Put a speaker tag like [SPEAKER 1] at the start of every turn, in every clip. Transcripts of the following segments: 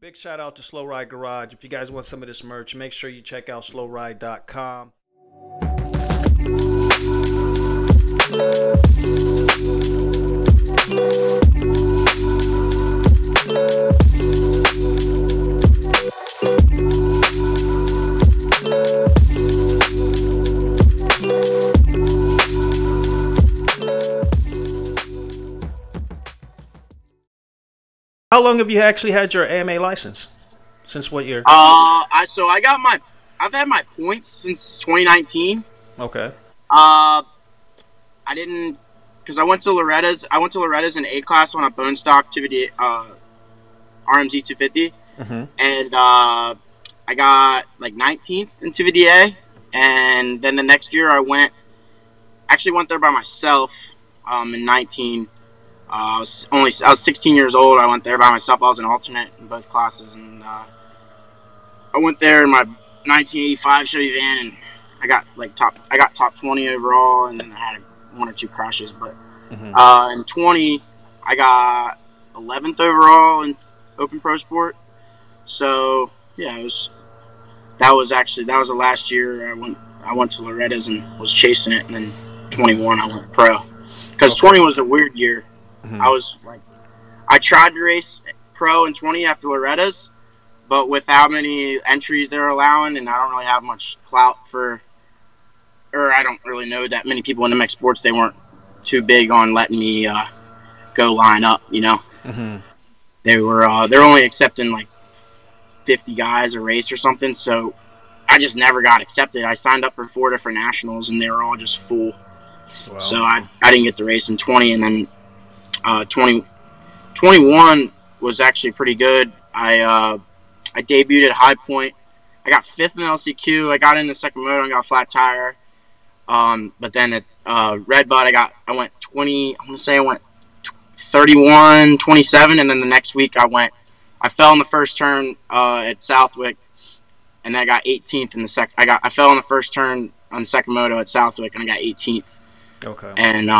[SPEAKER 1] Big shout out to Slow Ride Garage. If you guys want some of this merch, make sure you check out slowride.com. How long have you actually had your AMA license? Since what year?
[SPEAKER 2] I've had my points since 2019.
[SPEAKER 1] Okay.
[SPEAKER 2] I didn't, because I went to Loretta's in A class on a bone stock RMZ 250, and I got like 19th in 250A, and then the next year I went there by myself. In 19. I was 16 years old. I went there by myself. I was an alternate in both classes, and I went there in my 1985 Chevy van, and I got top 20 overall, and then I had one or two crashes. But in 20, I got 11th overall in Open Pro Sport. So yeah, that was the last year I went to Loretta's and was chasing it, and then 21 I went pro, because 20 was a weird year. I tried to race pro in 20 after Loretta's, but with how many entries they're allowing, and I don't really have much clout or I don't really know that many people in MX Sports, they weren't too big on letting me go line up, you know. They're only accepting like 50 guys a race or something, so I just never got accepted. I signed up for 4 different nationals, and they were all just full. Wow. So I didn't get to race in 20, and then 21 was actually pretty good. I debuted at High Point. I got 5th in LCQ. I got in the second moto and got a flat tire. But then at Red Bud, I went 20. I want to say I went 31, 27, and then the next week I fell in the first turn at Southwick, and then I got 18th in the second. I fell in the first turn on the second moto at Southwick, and I got 18th. Okay. And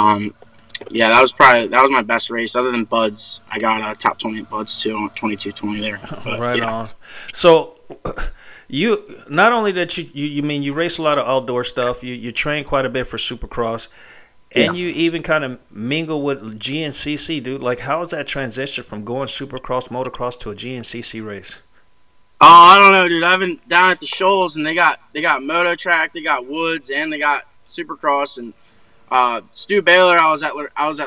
[SPEAKER 2] yeah, that was my best race other than Buds. I got top 20 at Buds too, on 22-20 there. But,
[SPEAKER 1] right on. So you not only that you race a lot of outdoor stuff, you train quite a bit for Supercross, and you even kind of mingle with Gncc, dude. Like, how is that transition from going Supercross, motocross to a Gncc race?
[SPEAKER 2] Oh, I don't know, dude. I've been down at the Shoals, and they got Moto Track, they got Woods, and they got Supercross. And Stu Baylor, I was at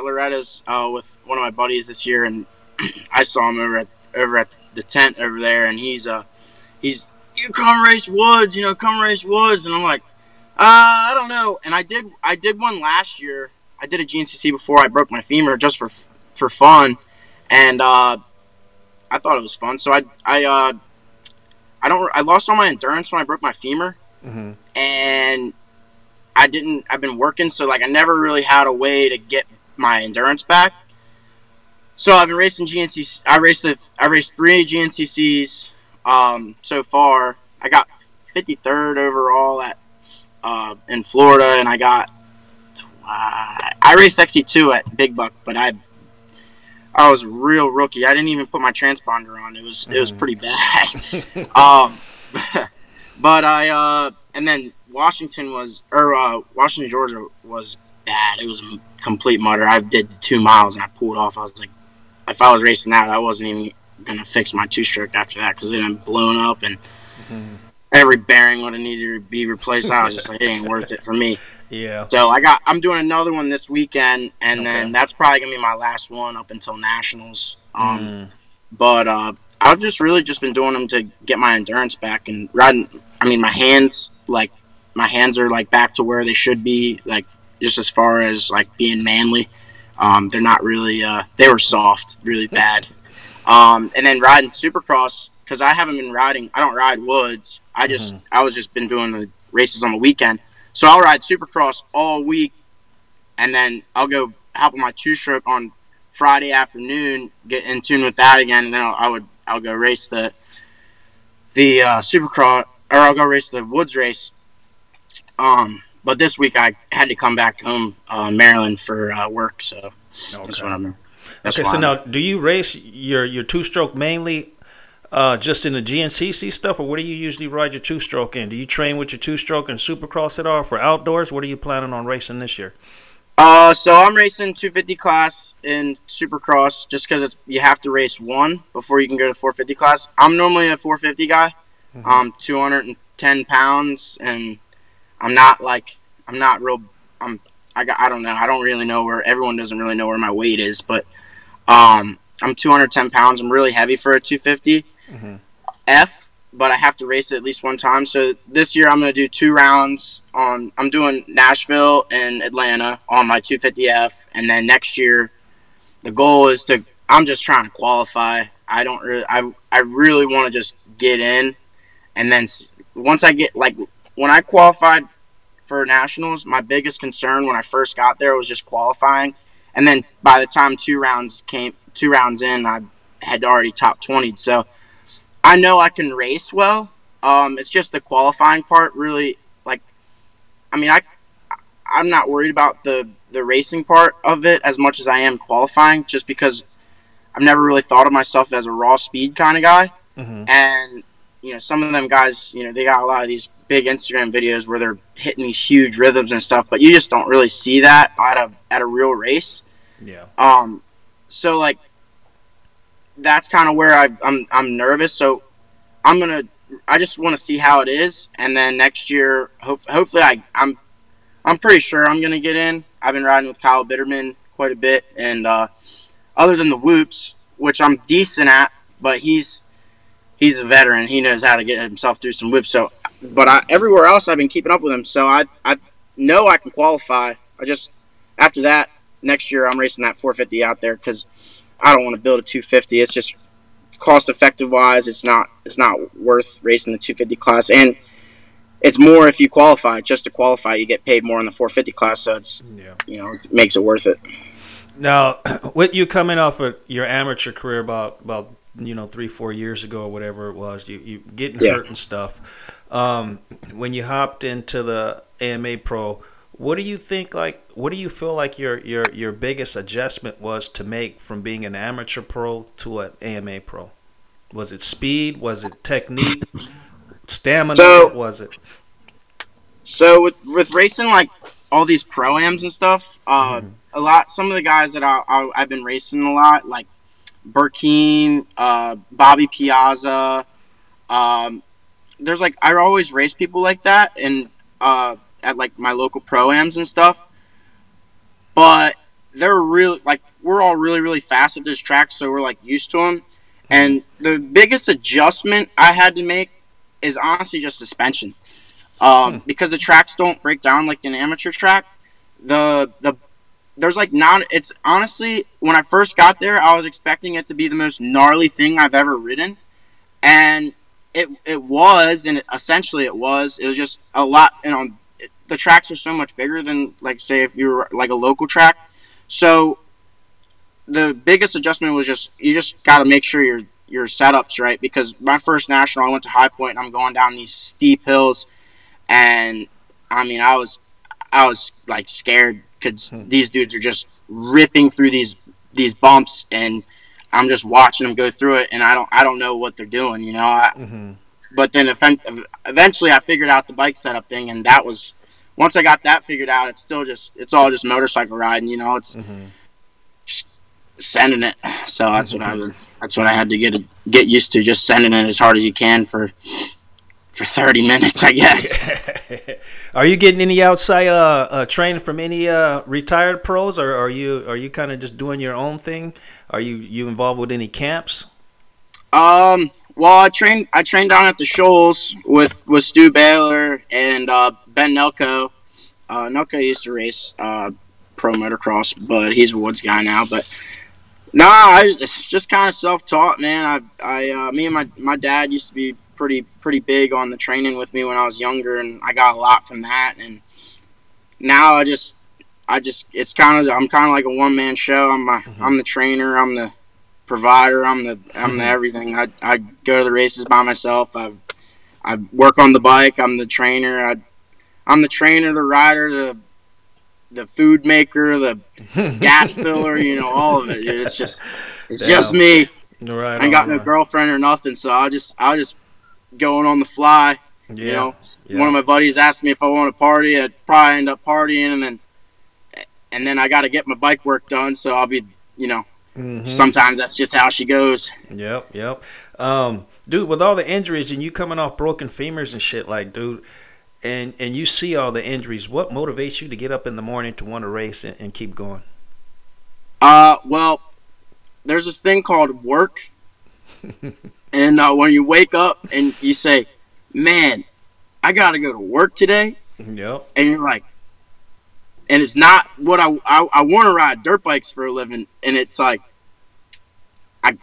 [SPEAKER 2] Loretta's with one of my buddies this year, and I saw him over at the tent over there, and he's you come race Woods, come race Woods, and I'm like, I don't know. And I did one last year. I did a GNCC before I broke my femur just for fun, and I thought it was fun. So I lost all my endurance when I broke my femur, and I've been working, so like I never really had a way to get my endurance back. So I've been racing GNCC. I raced 3 GNCCs so far. I got 53rd overall in Florida, and I raced XC2 at Big Buck, but I was a real rookie. I didn't even put my transponder on. It was pretty bad. But and then Washington, Georgia was bad. It was a complete mutter. I did 2 miles and I pulled off. I was like, if I was racing that, I wasn't even gonna fix my 2-stroke after that, because it had blown up and every bearing would have needed to be replaced. I was just like, it ain't worth it for me. Yeah. So I'm doing another one this weekend, and then that's probably gonna be my last one up until nationals. But I've just been doing them to get my endurance back and riding. I mean, my hands are like back to where they should be, like just as far as like being manly. They're not really. They were soft, really bad. And then riding Supercross, because I haven't been riding. I don't ride Woods. I was just been doing the races on the weekend. So I'll ride Supercross all week, and then I'll go hop on my 2-stroke on Friday afternoon, get in tune with that again, and then I'll go race the Supercross, or I'll go race the Woods race. But this week I had to come back home, Maryland, for work, so that's what I'm.
[SPEAKER 1] Okay, so now do you race your 2-stroke mainly Just in the GNCC stuff, or what do you usually ride your two-stroke in? Do you train with your two-stroke and Supercross at all for outdoors? What are you planning on racing this year?
[SPEAKER 2] So I'm racing 250 class in Supercross just because you have to race one before you can go to 450 class. I'm normally a 450 guy.
[SPEAKER 1] Mm-hmm.
[SPEAKER 2] I'm 210 pounds, and I'm not like I'm not real. I don't know. I don't really know where everyone doesn't really know where my weight is, but I'm 210 pounds. I'm really heavy for a 250
[SPEAKER 1] Mm-hmm.
[SPEAKER 2] F, but I have to race it at least one time. So this year I'm going to do 2 rounds on. I'm doing Nashville and Atlanta on my 250 F, and then next year the goal is to. I'm just trying to qualify. I don't really. I really want to just get in, and then once I get like when I qualified for nationals, my biggest concern when I first got there was just qualifying, and then by the time 2 rounds in, I had already top 20. So I know I can race well. It's just the qualifying part really. Like, I mean, I'm not worried about the racing part of it as much as I am qualifying, just because I've never really thought of myself as a raw speed kind of guy.
[SPEAKER 1] Mm-hmm.
[SPEAKER 2] And some of them guys, they got a lot of these big Instagram videos where they're hitting these huge rhythms and stuff, but you just don't really see that at a real race.
[SPEAKER 1] Yeah.
[SPEAKER 2] So like that's kind of where I'm nervous. So I just want to see how it is, and then next year, hopefully, I'm pretty sure I'm gonna get in. I've been riding with Kyle Bitterman quite a bit, and other than the whoops, which I'm decent at, but he's a veteran. He knows how to get himself through some whoops. So, but everywhere else, I've been keeping up with him. So I know I can qualify. After that next year, I'm racing that 450 out there because I don't want to build a 250. It's just cost effective wise, it's not worth racing the 250 class, and it's more if you qualify. Just to qualify, you get paid more in the 450 class, so it's it makes it worth it.
[SPEAKER 1] Now, with you coming off of your amateur career about 3-4 years ago or whatever it was, you getting hurt and stuff. When you hopped into the AMA Pro, what do you feel like your biggest adjustment was to make from being an amateur pro to an AMA Pro? Was it speed? Was it technique? Stamina? What was it?
[SPEAKER 2] So with racing like all these pro-ams and stuff, some of the guys that I've been racing a lot, like Burkeen, Bobby Piazza, there's like I always race people like that, and at like my local pro-ams and stuff, but they're really like we're all really really fast at this track, so we're like used to them. And the biggest adjustment I had to make is honestly just suspension, because the tracks don't break down like an amateur track. There's like not. It's honestly when I first got there, I was expecting it to be the most gnarly thing I've ever ridden, and it was, and essentially it was. It was just a lot. The tracks are so much bigger than like say if you were like a local track. So the biggest adjustment was you just got to make sure your setup's right, because my first national I went to High Point and I'm going down these steep hills, and I mean I was like scared because these dudes are just ripping through these bumps, and I'm just watching them go through it, and I don't know what they're doing, But then eventually I figured out the bike setup thing, and that was once I got that figured out, it's all just motorcycle riding, it's just sending it. So that's what I had to get used to, just sending it as hard as you can for 30 minutes, I guess.
[SPEAKER 1] Are you getting any outside training from any retired pros, or are you kind of just doing your own thing? Are you involved with any camps?
[SPEAKER 2] Well, I trained down at the Shoals with Stu Baylor and Ben Nelko. Nelko used to race pro motocross, but he's a woods guy now. But it's just kind of self-taught, man. Me and my dad used to be pretty big on the training with me when I was younger, and I got a lot from that. And now I'm kind of like a one-man show. I'm the trainer, I'm the provider, I'm the everything. I go to the races by myself. I work on the bike. I'm the trainer. I'm the trainer, the rider, the food maker, the gas filler. All of it. Dude. It's just me.
[SPEAKER 1] Right
[SPEAKER 2] I ain't got
[SPEAKER 1] on,
[SPEAKER 2] no
[SPEAKER 1] right.
[SPEAKER 2] girlfriend or nothing, so I just going on the fly. You
[SPEAKER 1] Yeah,
[SPEAKER 2] know, one
[SPEAKER 1] yeah.
[SPEAKER 2] of my buddies asked me if I want to party. I'd probably end up partying, and then I got to get my bike work done. So I'll be, you know,
[SPEAKER 1] Mm-hmm.
[SPEAKER 2] sometimes that's just how she goes.
[SPEAKER 1] Yep, yep. Dude, with all the injuries and you coming off broken femurs and shit, like, dude, and you see all the injuries, what motivates you to get up in the morning to want to race and keep going?
[SPEAKER 2] Well, there's this thing called work, and when you wake up and you say, "Man, I got to go to work today,"
[SPEAKER 1] Yep.
[SPEAKER 2] and you're like, and it's not what I want to ride dirt bikes for a living, and it's like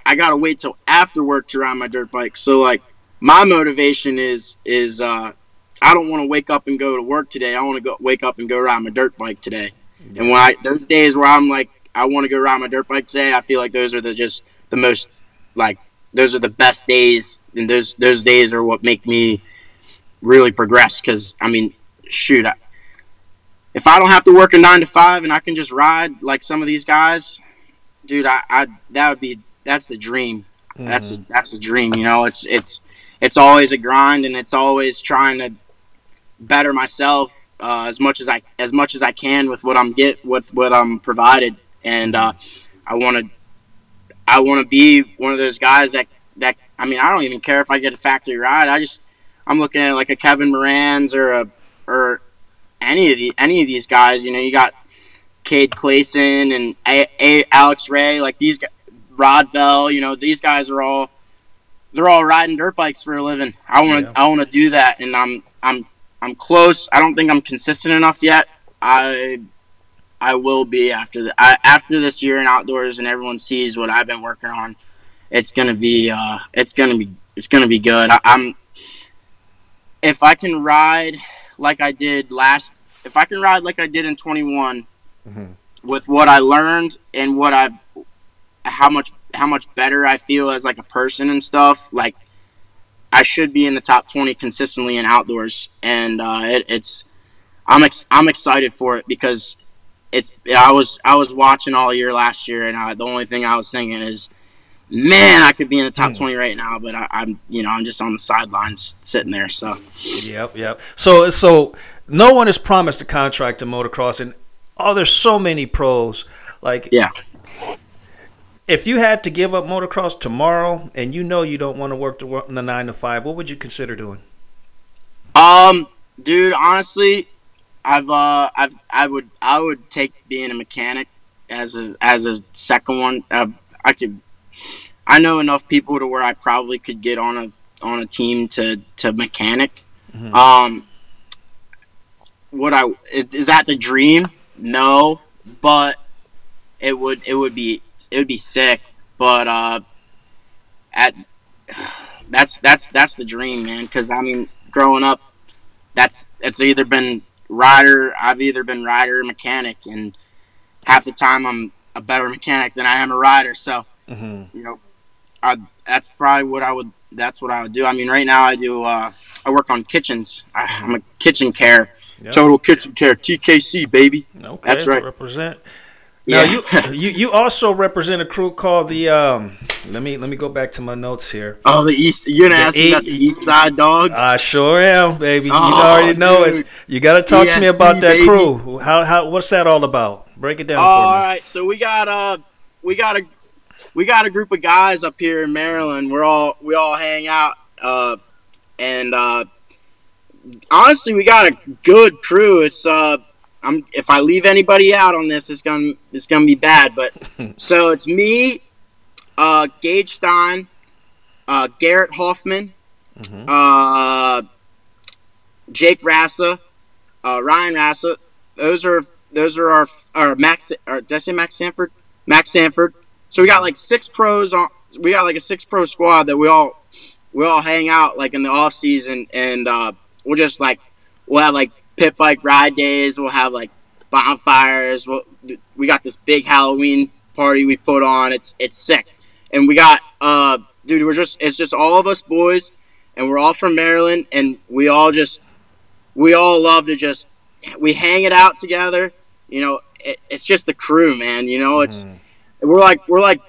[SPEAKER 2] I gotta wait till after work to ride my dirt bike. So like my motivation is I don't want to wake up and go to work today. I want to go wake up and go ride my dirt bike today. And
[SPEAKER 1] Yeah.
[SPEAKER 2] when I those days where I'm like I want to go ride my dirt bike today, I feel like those are the most like those are the best days, and those days are what make me really progress. Because I mean, shoot, if I don't have to work a 9 to 5 and I can just ride like some of these guys, dude, I that would be that's the dream.
[SPEAKER 1] Mm-hmm.
[SPEAKER 2] That's the dream. You know, it's always a grind, and it's always trying to better myself as much as I can with what I'm provided, and
[SPEAKER 1] Mm-hmm.
[SPEAKER 2] I I want to be one of those guys that I mean I don't even care if I get a factory ride. I'm looking at like a Kevin Moran's or any of these guys. You know, you got Cade Clayson and Alex Ray, like these guys, Rod Bell. You know, these guys are all they're all riding dirt bikes for a living.
[SPEAKER 1] Yeah.
[SPEAKER 2] I want to do that, and I'm close. I don't think I'm consistent enough yet. I will be after this year in outdoors, and everyone sees what I've been working on. It's gonna be good. I'm if I can ride like I did last, if I can ride like I did in 21
[SPEAKER 1] Mm-hmm.
[SPEAKER 2] with what I learned and what I've how much better I feel as like a person and stuff. Like I should be in the top 20 consistently in outdoors, and I'm excited for it because I was watching all year last year, and the only thing I was thinking is, man, I could be in the top 20 right now, but I'm you know I'm just on the sidelines sitting there. So
[SPEAKER 1] Yep, yep. So no one is promised a contract in motocross, and oh, there's so many pros. Like,
[SPEAKER 2] yeah,
[SPEAKER 1] if you had to give up motocross tomorrow, and you know you don't want to work the 9 to 5, what would you consider doing?
[SPEAKER 2] um, dude, honestly, I would take being a mechanic as a second one. I could I know enough people to where I probably could get on a team to mechanic.
[SPEAKER 1] Mm-hmm.
[SPEAKER 2] Um, is that the dream? No, but it would be sick. But at that's the dream, man. Because I mean, growing up, it's either been rider. I've either been rider or mechanic, and half the time I'm a better mechanic than I am a rider. So
[SPEAKER 1] Mm-hmm.
[SPEAKER 2] you know, that's probably what I would. That's what I would do. I mean, right now I do. I work on kitchens.
[SPEAKER 1] Mm-hmm.
[SPEAKER 2] I'm a kitchen care,
[SPEAKER 1] Yep.
[SPEAKER 2] total kitchen care, TKC baby.
[SPEAKER 1] Okay.
[SPEAKER 2] That's right.
[SPEAKER 1] Represent. Now
[SPEAKER 2] Yeah.
[SPEAKER 1] you also represent a crew called the Let me go back to my notes here.
[SPEAKER 2] Oh, the East. You're gonna
[SPEAKER 1] The
[SPEAKER 2] ask me about the East Side Dogs?
[SPEAKER 1] I sure am, baby. You
[SPEAKER 2] Oh,
[SPEAKER 1] already know
[SPEAKER 2] dude.
[SPEAKER 1] it. You got to talk to me about
[SPEAKER 2] ESP,
[SPEAKER 1] that
[SPEAKER 2] baby.
[SPEAKER 1] crew. How what's that all about? Break it down for
[SPEAKER 2] All
[SPEAKER 1] me.
[SPEAKER 2] right. So we got a we got a group of guys up here in Maryland. We all hang out. And honestly, we got a good crew. If I leave anybody out on this, it's gonna be bad. But so it's me, Gage Stein, Garrett Hoffman,
[SPEAKER 1] Mm-hmm.
[SPEAKER 2] uh, Jake Rassa, Ryan Rassa. Those are our Max. Or did I say Max Sanford? Max Sanford. So we got like six pros on. We got like a 6 pro squad that we all hang out like in the off season, and we'll just like we'll have like pit bike ride days. We'll have like bonfires. We got this big Halloween party we put on. It's sick, and we got dude. It's just all of us boys, and we're all from Maryland, and we all love to just we hang it out together. You know, it's just the crew, man. You know,
[SPEAKER 1] Mm-hmm.
[SPEAKER 2] we're like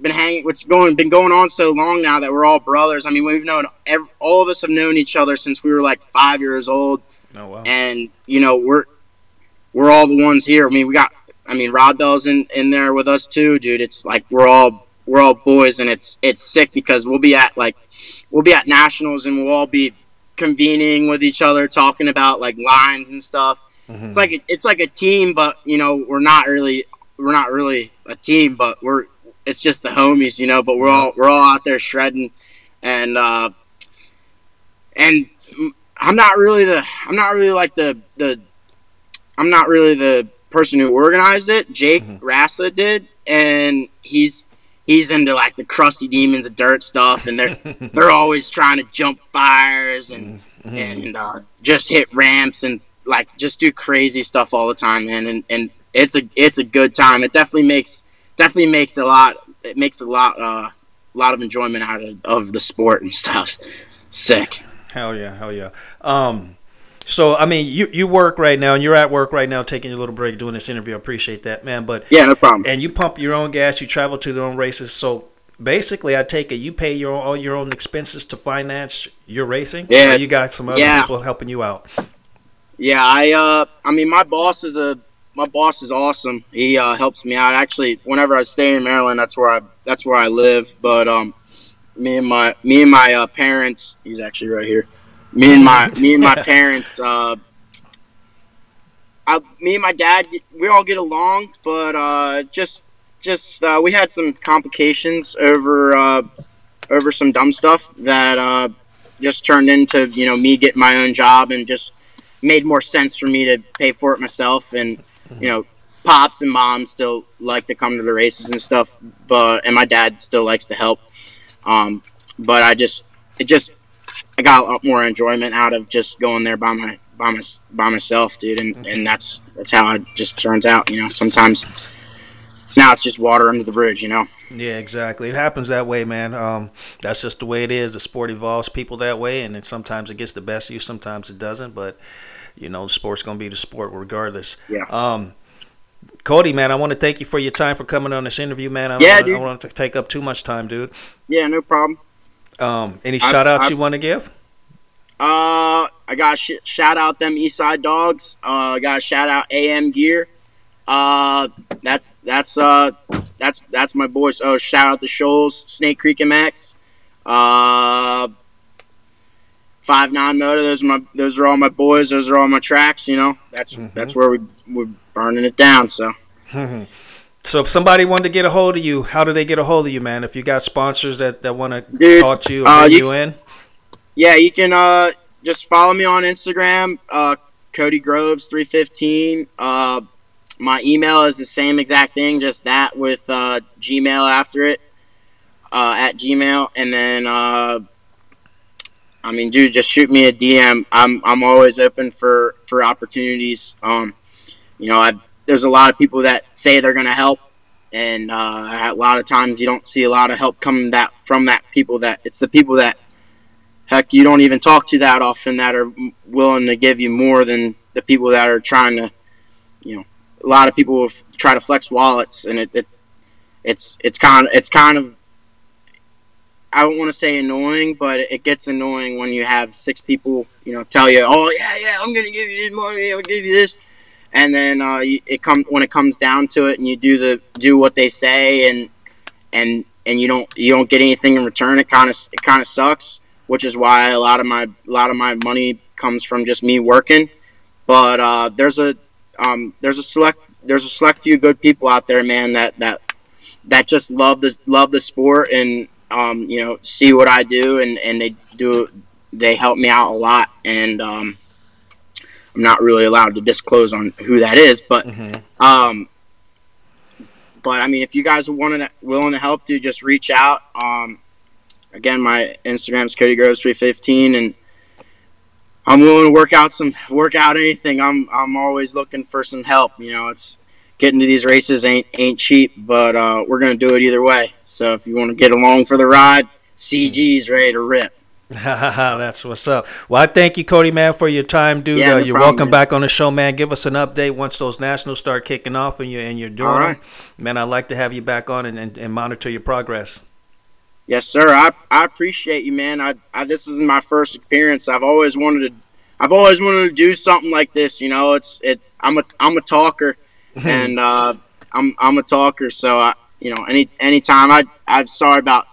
[SPEAKER 2] been going on so long now that we're all brothers. I mean, all of us have known each other since we were like 5 years old.
[SPEAKER 1] Oh wow.
[SPEAKER 2] And we're all the ones here. I mean, Rod Bell's in there with us too, dude. It's like we're all boys, and it's sick because we'll be at nationals, and we'll all be convening with each other, talking about like lines and stuff.
[SPEAKER 1] Mm-hmm.
[SPEAKER 2] It's like a team, but we're not really a team, but it's just the homies, But we're all out there shredding, and I'm not really the person who organized it. Jake Rassa did, and he's into like the crusty demons of dirt stuff, and they're always trying to jump fires and just hit ramps and like just do crazy stuff all the time, man. And it's a good time. It definitely makes a lot of enjoyment out of the sport and stuff. Sick.
[SPEAKER 1] Hell yeah. So I mean, you work right now, and you're at work right now, taking a little break doing this interview. I appreciate that, man. But
[SPEAKER 2] yeah, no problem.
[SPEAKER 1] And you pump your own gas, you travel to your own races. So basically, I take it you pay all your own expenses to finance your racing.
[SPEAKER 2] Yeah,
[SPEAKER 1] or you got some other people helping you out.
[SPEAKER 2] Yeah, I mean, my boss is awesome. He helps me out. Actually, whenever I stay in Maryland, that's where I live. But me and my parents, he's actually right here. Me and my parents, me and my dad, we all get along, but just we had some complications over some dumb stuff that just turned into me getting my own job, and just made more sense for me to pay for it myself. And pops and moms still like to come to the races and stuff, and my dad still likes to help. But I got a lot more enjoyment out of just going there by myself, dude. And that's how it just turns out. Sometimes now it's just water under the bridge.
[SPEAKER 1] Yeah, exactly. It happens that way, man. That's just the way it is. The sport evolves people that way, and then sometimes it gets the best of you, sometimes it doesn't. But the sport's gonna be the sport regardless.
[SPEAKER 2] Yeah.
[SPEAKER 1] Cody, man, I want to thank you for your time for coming on this interview, man. I don't want to take up too much time, dude.
[SPEAKER 2] Yeah, no problem.
[SPEAKER 1] Any shout outs you want to give?
[SPEAKER 2] I got shout out them Eastside Dogs. I got to shout out AM Gear. That's my boys. Oh, shout out the Shoals, Snake Creek Mx. 5-9 Moto. Those are all my boys. Those are all my tracks. That's where we're burning it down. So.
[SPEAKER 1] So if somebody wanted to get a hold of you, how do they get a hold of you, man? If you got sponsors that want to talk to you or bring you in?
[SPEAKER 2] Yeah, you can just follow me on Instagram, Cody Groves 315. My email is the same exact thing, just that with Gmail after it, at Gmail. And then, dude, just shoot me a DM. I'm always open for opportunities. There's a lot of people that say they're going to help, and a lot of times you don't see a lot of help coming from that people that it's the people that heck you don't even talk to that often that are willing to give you more than the people that are trying to, a lot of people will try to flex wallets, and it's kind of I don't want to say annoying, but it gets annoying when you have 6 people, tell you, oh yeah, I'm gonna give you this money, I'll give you this. And then when it comes down to it, and you do what they say, and you don't get anything in return, it kind of sucks. Which is why a lot of my money comes from just me working. But there's a select few good people out there, man, that just love the sport, and see what I do, and they help me out a lot. And I'm not really allowed to disclose on who that is, but but I mean, if you guys are willing to help, dude, just reach out. Again, my Instagram's Cody Groves 315, and I'm willing to work out anything. I'm always looking for some help. It's getting to these races ain't cheap, but we're gonna do it either way. So if you want to get along for the ride, CG's ready to rip.
[SPEAKER 1] That's what's up. Well, I thank you, Cody, man, for your time, dude.
[SPEAKER 2] Yeah, no
[SPEAKER 1] You're
[SPEAKER 2] problem,
[SPEAKER 1] welcome
[SPEAKER 2] man.
[SPEAKER 1] back on the show, man. Give us an update once those nationals start kicking off and you're doing
[SPEAKER 2] All right.
[SPEAKER 1] them. Man, I'd like to have you back on and monitor your progress.
[SPEAKER 2] Yes, sir. I appreciate you, man. This is my first experience. I've always wanted to do something like this. You know, I'm a talker, and I'm a talker. So anytime I'm sorry about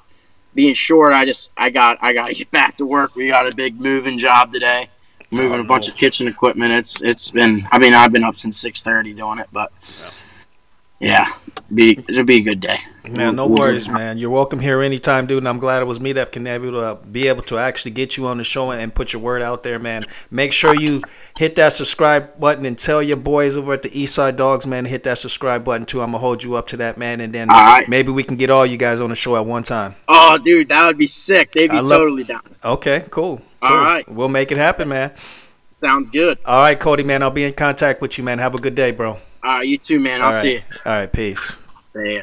[SPEAKER 2] being short. I got to get back to work. We got a big moving job today,
[SPEAKER 1] Oh,
[SPEAKER 2] moving a bunch
[SPEAKER 1] no.
[SPEAKER 2] of kitchen equipment. It's been. I mean, I've been up since 6:30 doing it, but yeah, it'll be a good day.
[SPEAKER 1] Man, no worries, man. You're welcome here anytime, dude. And I'm glad it was me that can be able to actually get you on the show and put your word out there, man. Make sure you hit that subscribe button and tell your boys over at the Eastside Dogs, man, to hit that subscribe button too. I'm gonna hold you up to that, man, and then
[SPEAKER 2] All right.
[SPEAKER 1] maybe we can get all you guys on the show at one time.
[SPEAKER 2] Oh, dude, that would be sick. They'd be totally down.
[SPEAKER 1] Okay, cool.
[SPEAKER 2] All right.
[SPEAKER 1] We'll make it happen, man.
[SPEAKER 2] Sounds good.
[SPEAKER 1] All right, Cody, man. I'll be in contact with you, man. Have a good day, bro.
[SPEAKER 2] All right, you too, man. I'll see you.
[SPEAKER 1] All right, peace.
[SPEAKER 2] See ya.